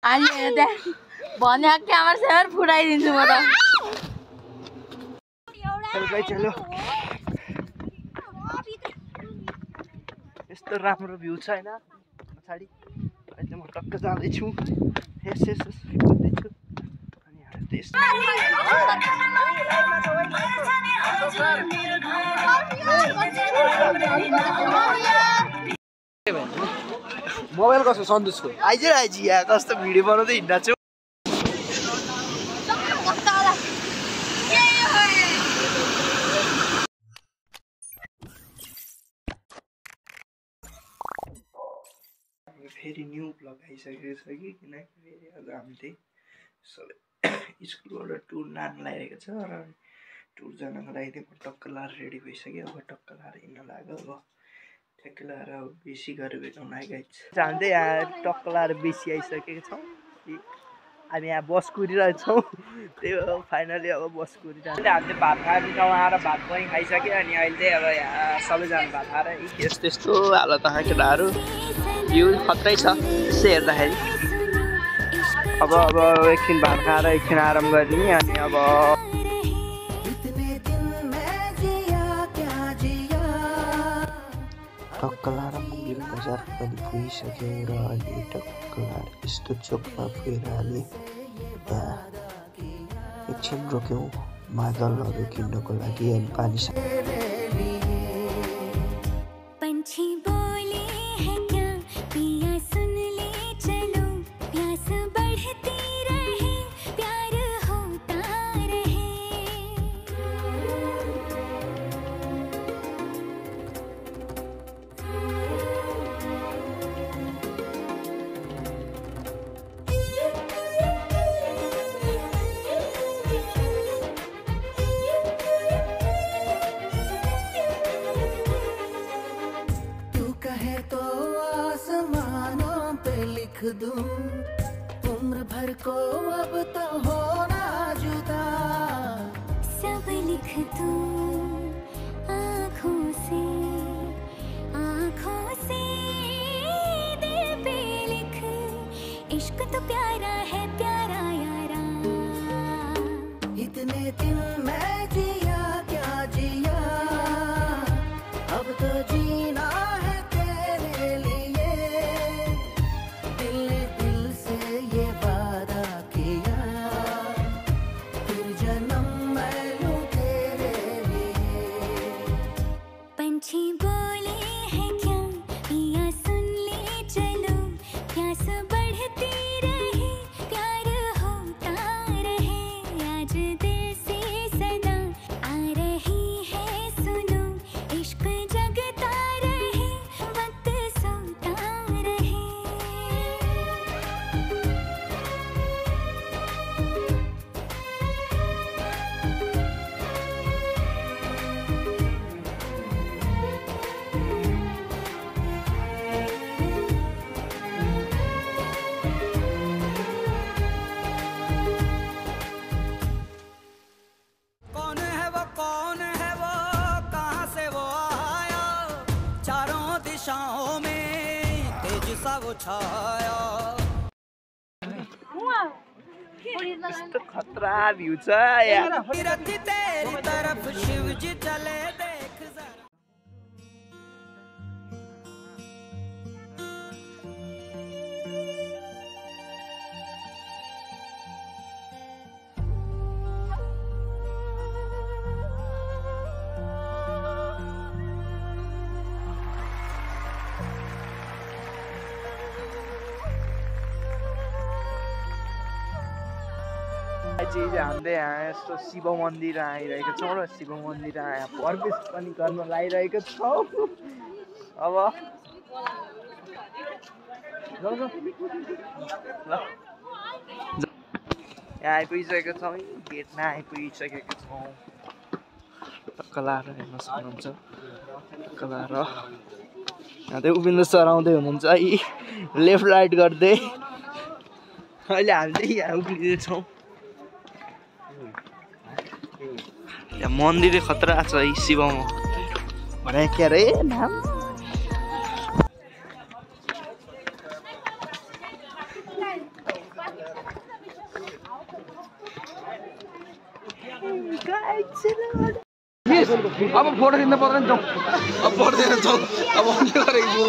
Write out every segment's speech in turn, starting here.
अहिले भने camera share फुटाइदिन्छु म त चलो यस्तो राम्रो भ्यू छ हैन पछाडी अहिले म टक्क जाँदै छु यस गर्दैछु अनि त्यस मोबाइल कसो सन्तोषको आइज यहाँ कस्तो भिडियो बनाउँदै हिँड्दा छु फेरि न्यू ब्लग आइसकेको छ कि किनकि फेरि आज हामीले सबै स्कुलबाट टुर नाम लगाइरहेको छ र टुर जानको लागि चाहिँ टक्क लाएर रेडी भइसक्यो अब टक्क लाएर हिँड्न लाग्यो अब ठ्याक्क लाएर अब बेसी गरेर भेटाउन आइगाइछ हामीले यहाँ टक्क लाएर बेसी आइसकेको छौँ हामी यहाँ बस कुरिरहेछौँ त्यही हो फाइनली अब बस कुरिरहेको हामीले भात खाएर ठाउँमा आएर भात पनि खाइसक्यो अनि अहिले चाहिँ अब यहाँ सबैजना भात खाएर यस्तो यस्तो हालत केटाहरू भ्यू खत्रै छ यसो हेर्दाखेरि अब एकछिन भात खाएर एकछिन आराम गर्ने अनि अब टक्क लाएर मन्दिर बजार पनि पुगिसक्यो र अहिले टक्क लाएर यस्तो चोकमा पुगेर हामी यहाँ एकछिन रोक्यौँ मादलहरू किन्नको लागि अनि पानी दूं उम्र भर को अब तो होना जुदा सब लिख दूं आँखों से दिल पे लिख इश्क तो प्यारा है प्यारा यारा इतने दिन मैं जिया क्या जिया अब तो जीना है तेरे लिए यस्तो खतरा भ्यू छ यार चीज हामीले यहाँ यस्तो शिव मन्दिर आइरहेको छौँ र शिव मन्दिर यहाँ प्रवेश पनि गर्न लागिरहेको छौँ अब यहाँ आइपुगिसकेको छौँ गेटमा आइपुगिसकेको छौँ टक्क लाएर हेर्न सक्नुहुन्छ टक्क लाएर यहाँ चाहिँ उभिन्द सर आउँदै हुनुहुन्छ है लेफ्ट राइट गर्दै अहिले हामी चाहिँ यहाँ उभिँदैछौँ यहाँ मन्दिर खतरा छ है शिवमा भने के अरे नाम अब फोटो खिच्न पर्दैन जाउँ अब पर्दैन जाउँ अब के गरेको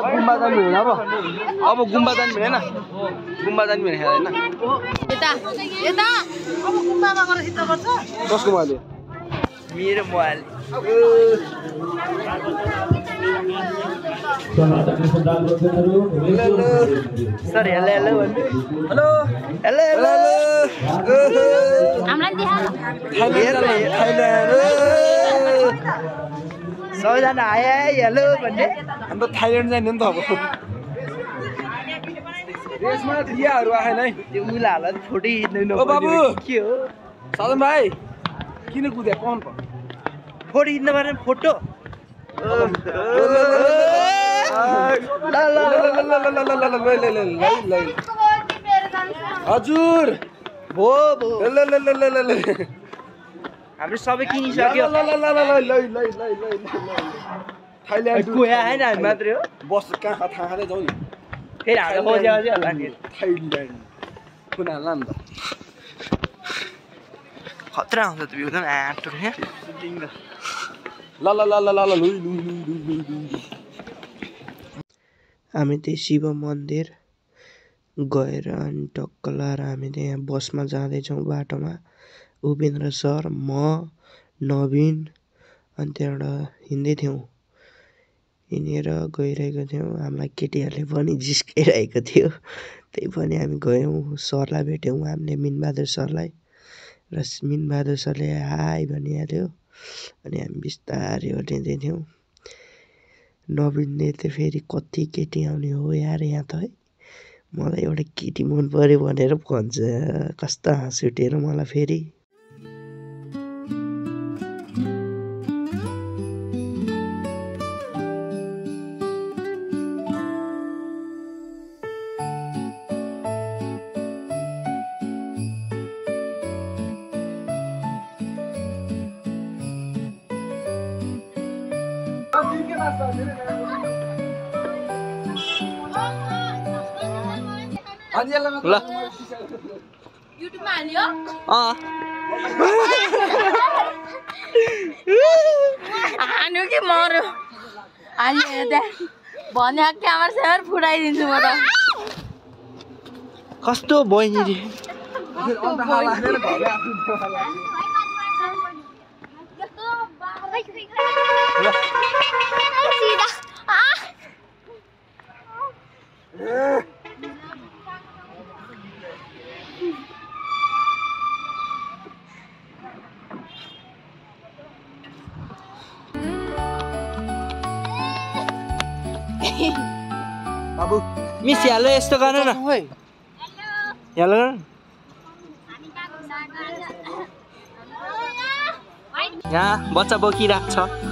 गुम्बा जानु हुँदैन अब गुम्बा जानु हुँदैन गुम्बा जानु हुने होइन कसको मोबाइल मेरो mobile sir hello hello hello hello hello सबैजना आए हेलो भन्ने अन्त थाइल्यान्ड जाने नि त अब रेसमा दियाहरू आएन है त्यो उला हाल फोटो खिच्नु ओ बाबु के हो साधन भाइ किन कुद्या कौन फोटो खिच्नु पर्ने फोटो हजुर भो हाम्रो सबै किनिसक्यो थाइल्यान्ड गयो होइन हामी मात्रै हो बस कहाँ थाहा खाँदै जाउँ नि फेरि हाम्रो खोज्यो अझै होला नि थाइल्यान्ड कुन हाल्ला नि त खतरा आउँछ त भ्यू त आँटो हामी त्यही शिव मन्दिर गएर अनि टक्क लाएर हामी त्यहाँ बसमा जाँदैछौँ बाटोमा उपेन्द्र सर म नवीन अनि त्यहाँबाट हिँड्दै थियौँ हिँडेर गइरहेको थियौँ हामीलाई केटीहरूले पनि जिस्काइरहेको थियो त्यही पनि हामी गयौँ सरलाई भेट्यौँ हामीले मिनबहादुर सरलाई र मिनबहादुर सरले हाई भनिहाल्यो अनि हामी बिस्तारै ओर्लिँदै थियौँ नवीनले त फेरि कति केटी आउने हो यार यहाँ त है मलाई एउटा केटी मन पऱ्यो भनेर भन्छ कस्तो हाँस उठेर मलाई फेरि ल युट्युबमा हाल्यो हान्यो कि मर्यो हाल्यो त्यहाँ भने क्यामेरा स्यामेरा फुटाइदिन्छु म त कस्तो बहिनी रे बाबु मिस हेलो यस्तो गर्नु न हेलो यहाँ बच्चा बोकिरहेको छ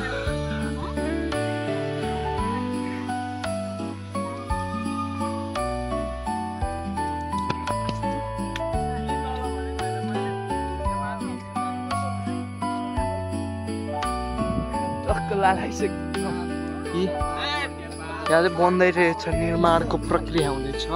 यहाँ चाहिँ बन्दै रहेछ निर्माणको प्रक्रिया हुँदैछ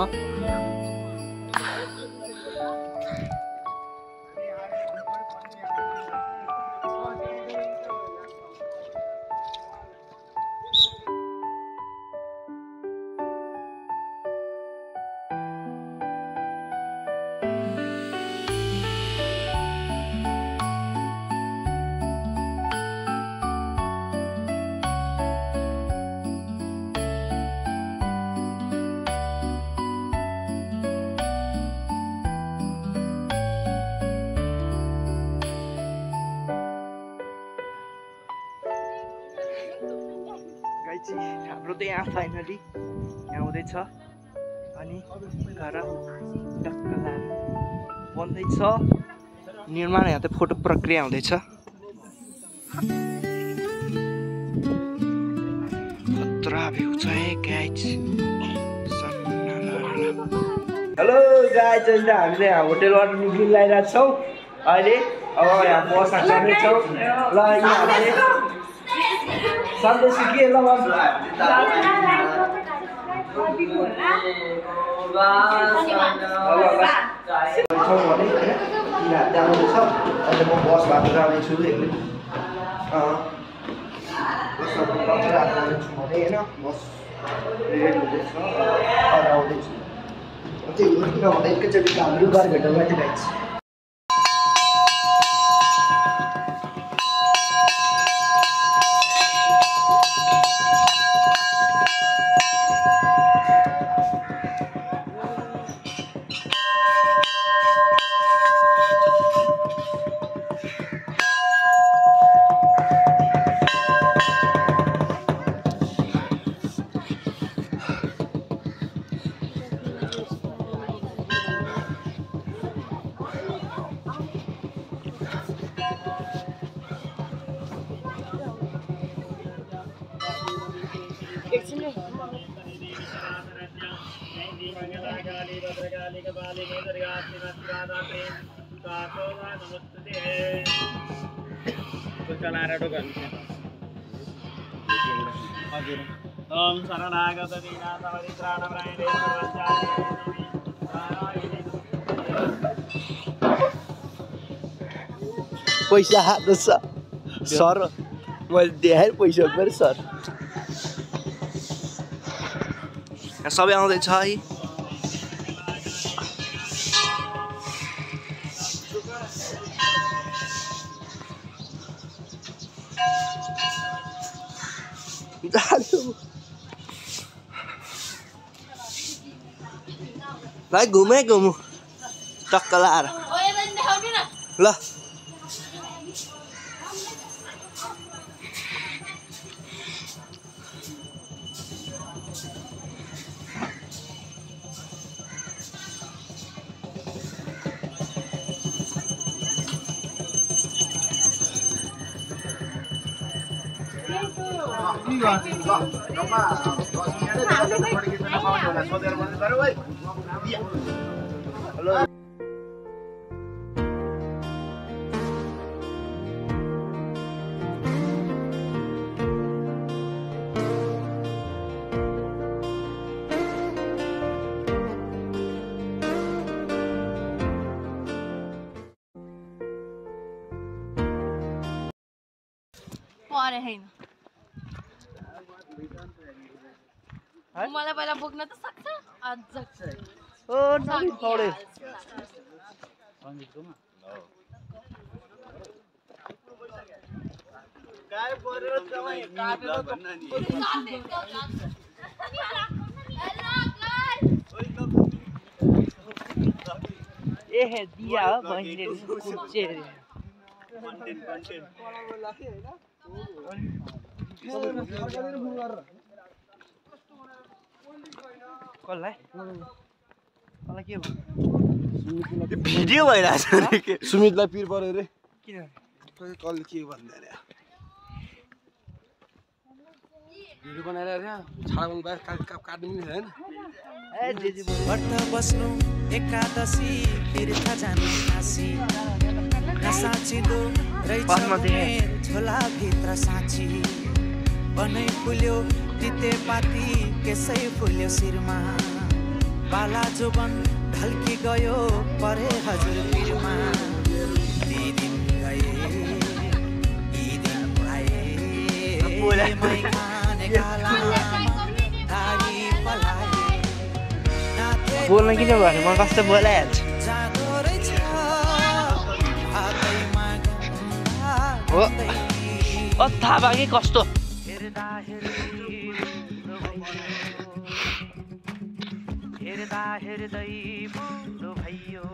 हाम्रो त यहाँ फाइनली यहाँ हुँदैछ अनि घर टक्क लाएर बन्दैछ निर्माण यहाँ त फोटो प्रक्रिया हुँदैछ खतरा भ्यू छ है गाइज हेलो गाइज अहिले हामीले यहाँ होटेलबाट निक्लिन लागिरहेको छौँ अहिले अब यहाँ बस्न चढ्नेछौँ ल यहाँ सन्देश के ल जाँदैछ अहिले म बस भएको जाँदैछु एक्लै बसमा टक्कै आउँदैछु भने होइन बस रेडी हुँदैछ आउँदैछु त्यही हो किनभने एकैचोटि हाम्रो घर भेट्न गइरहेको छु पैसा हात सर मैले देखाएँ पैसा मेरो सर सबै आउँदैछ है भाइ घुमे घुमु टक्क लाएर ल हेलो परे हैन मलाई पहिला बोक्न त सक्छ अझ ओ नदी पौडे गाय परेर तपाईँ काटेर भन्न नि ए हे दिया हो बहिनीले कुचे कन्टेन्ट कसलाई के भिडियो भइरहेछ सुमितलाई पिर पर्यो रे किन कसले के भन्दै अरे भिडियो बनाएर छाडा बाहिर काट्नु नि हैन ए जेजी व्रत बस्नु एकादशी तीर्थ जानु काशी नसाचिदो रहेछ झोला भित्र साँची बनै फुल्यो तिते पाती केसै फुल्यो शिरमा बाला जोबन ढल्की गयो परे हजुर पिरमा ती दिन गए यी दिन आए मै खाने काला धारी पलाए बोल्न किन भने म कस्तो बोलाइहाल्छु हो थाहा भयो कि कस्तो हेर्दा हेर्दै बुढो भयो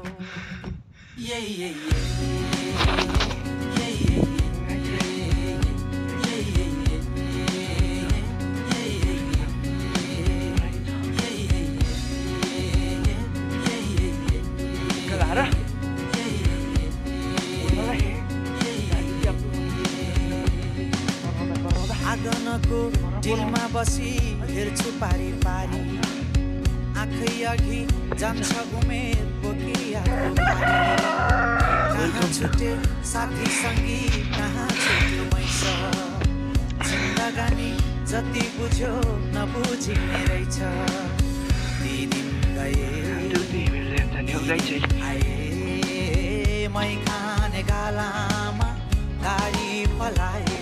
आँगनको डिलमा बसी हेर्छु पारी पारी आँखै अघि जान्छ उमेर बोकियाको कहाँ छुटे साथी सङ्गी कहाँ छुट्यो मैस जिन्दगानी जति बुझ्यो नबुझिने रहेछ ती दिन गए आए मै खाने गालामा गाडी पलाए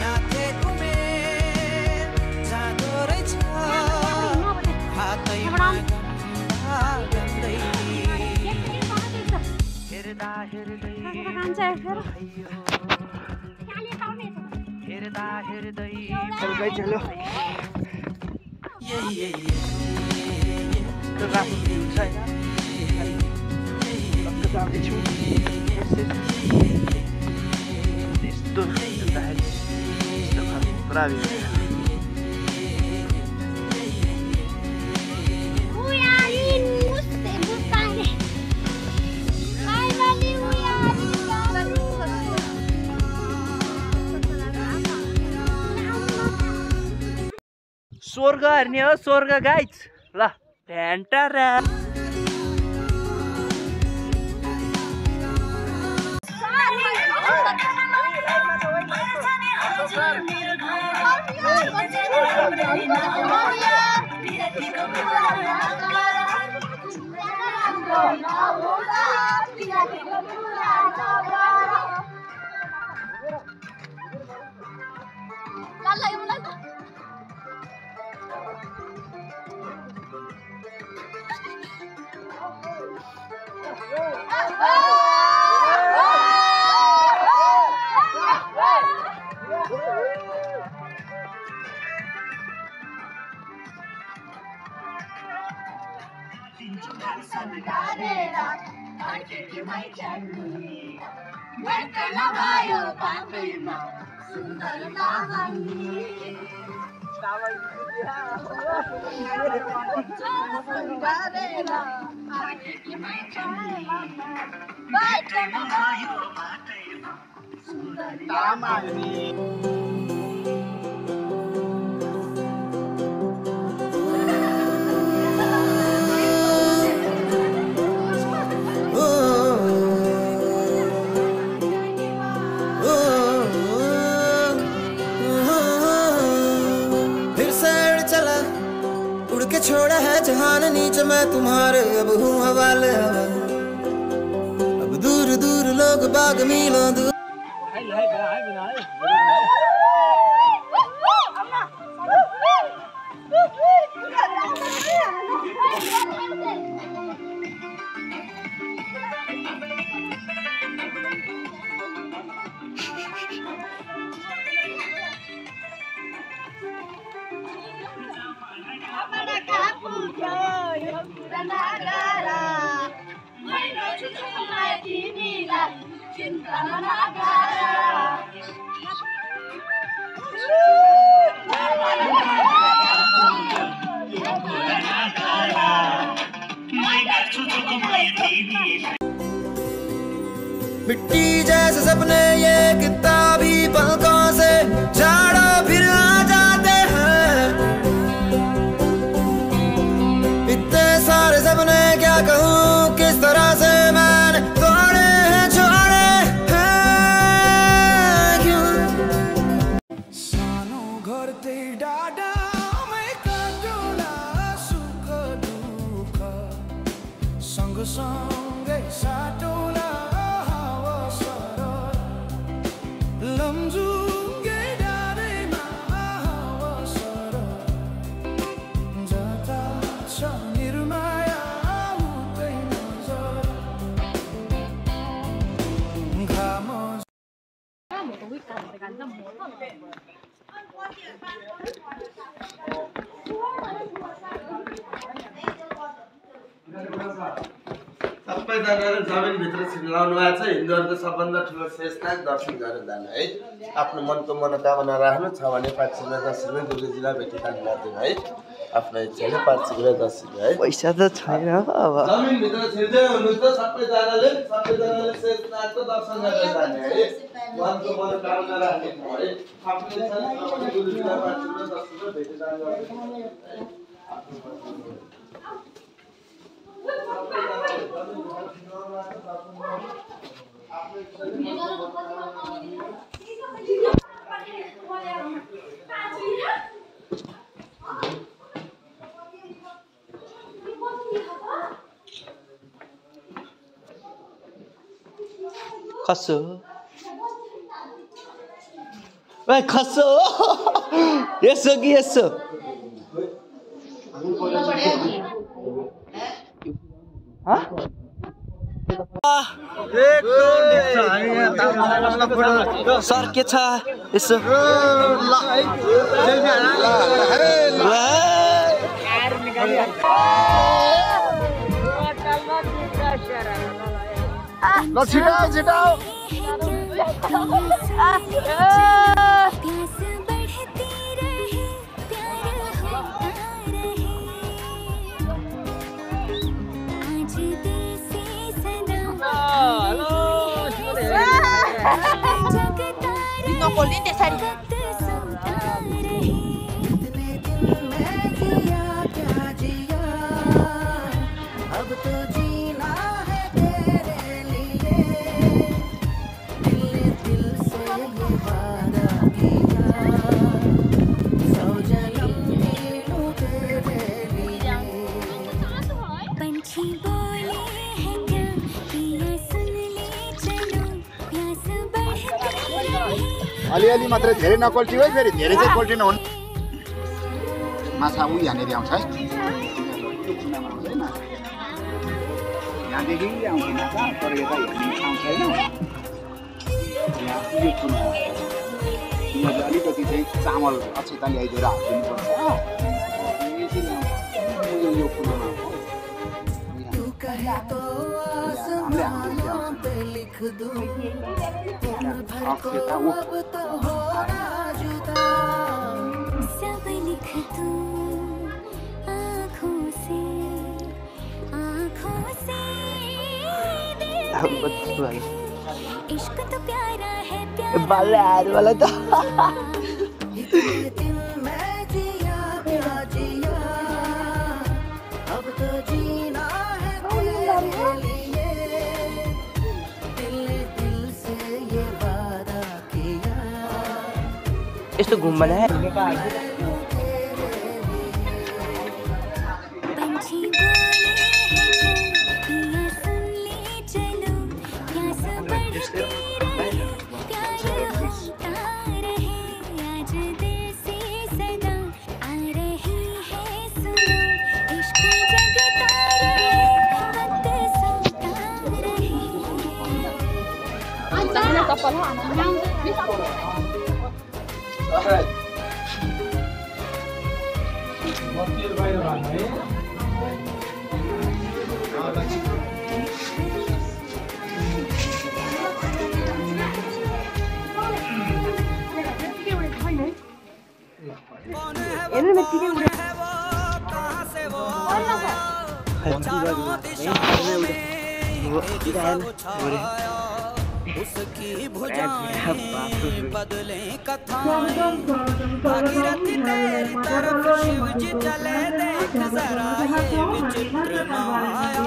नाथे उमेर जाँदो रहेछ हातैमा गन्दा गन्दै हेर्दा हेर्दै हेर्दा हेर्दै चलो स्वर्ग हेर्ने हो स्वर्ग गाइज ल भ्यान्टारा छोड़ा है जहान नीचे मैं तुम्हारे अब हूँ हवाले अब दूर दूर लोग बाग मीलों दूर मिट्टी जैसे सपने ये किताबी पलकों से झाड़ो फिर आ जाते हैं इतने सारे सपने क्या कहूँ किस तरह से मैंने तोड़े हैं छोड़े हैं क्यों सानो घर ते डाडा मैं काटोला सुख दुख सँग सँगै साटोला सबैजनाले जमिनभित्र छिर्लाउनु भएको छ हिन्दूहरूको सबभन्दा ठुलो शेषनाग दर्शन गरेर जानु है आफ्नो मनको मनोकामना राख्नु छ भने 5 शीघ्र 10 शीघ्र गुरुजीलाई भेटिदान गरिदिनु है आफ्नो इच्छाले 5 शीघ्र 10 शीघ्र है पैसा त छैन अब जमिनभित्र छिर्दै हुनुहुन्छ सबैजनाले शेषनागको दर्शन गरेर जाने है मनको मनोकामना राख्नु है आफ्नो इच्छाले गुरुजीलाई 5 शीघ्र 10 शीघ्र भेटिदान गरिदिनु है Thank you. खस्सो ए खस्सो यसो कि यसो सर के छ यसो ल छिटाऊ छिटाऊ No volviste a salir. अब तो जीना है तेरे लिए दिल से ये वादा किया सौ जन्म जी लूं तेरे लिए पंछी बोले हैं क्या पिया सुन ले चलो प्यास बढ़ती रहे अलिअलि मात्रै धेरै नकोल्टी है फेरि धेरै चाहिँ कोल्टी नहुन् माछा उ यहाँनिर आउँछ है यहाँदेखि आउँछ माछा तर यता हेर्ने आउँछ होइन यहाँ यो कुना यिनीहरूले अलिकति चाहिँ चामल अक्षता ल्याइदिएर हालिदिनुपर्छ यो कुनामा लिख दूं अब तो हो जुदा सब लिख दूं आँखों से इश्क तो प्यारा है प्यारा वाला तो दिल में जिया क्या जिया अब तो जीना है तेरे लिए दिल से ये वादा किया यस्तो घुम्बा है उसकी भुजाएं बदले कथा भागीरथ तेरी तरफ शिव जी चले देख जरा ये विचित्र माया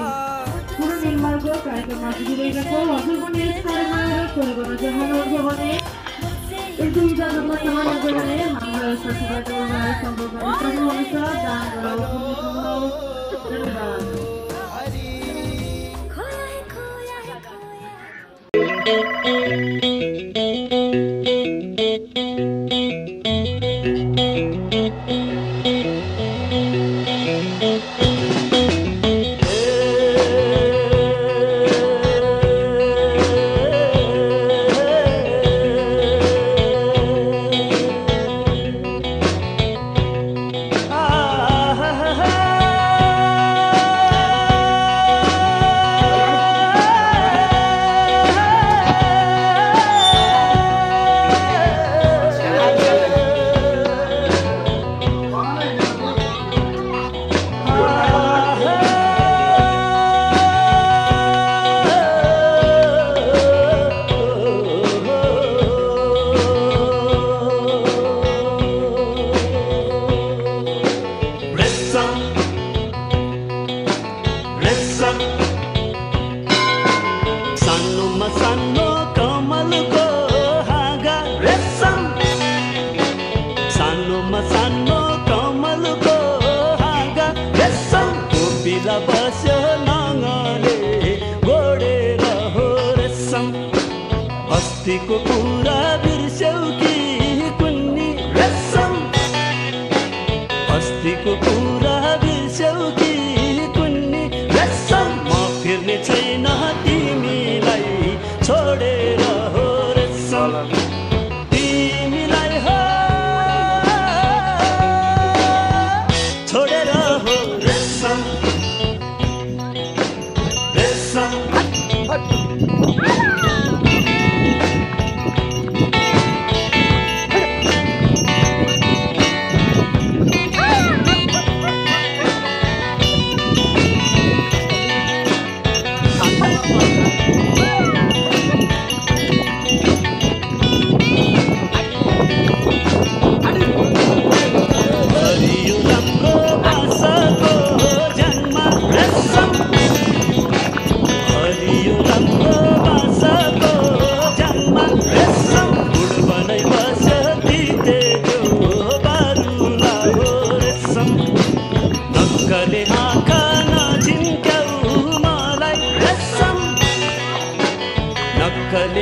दुःखले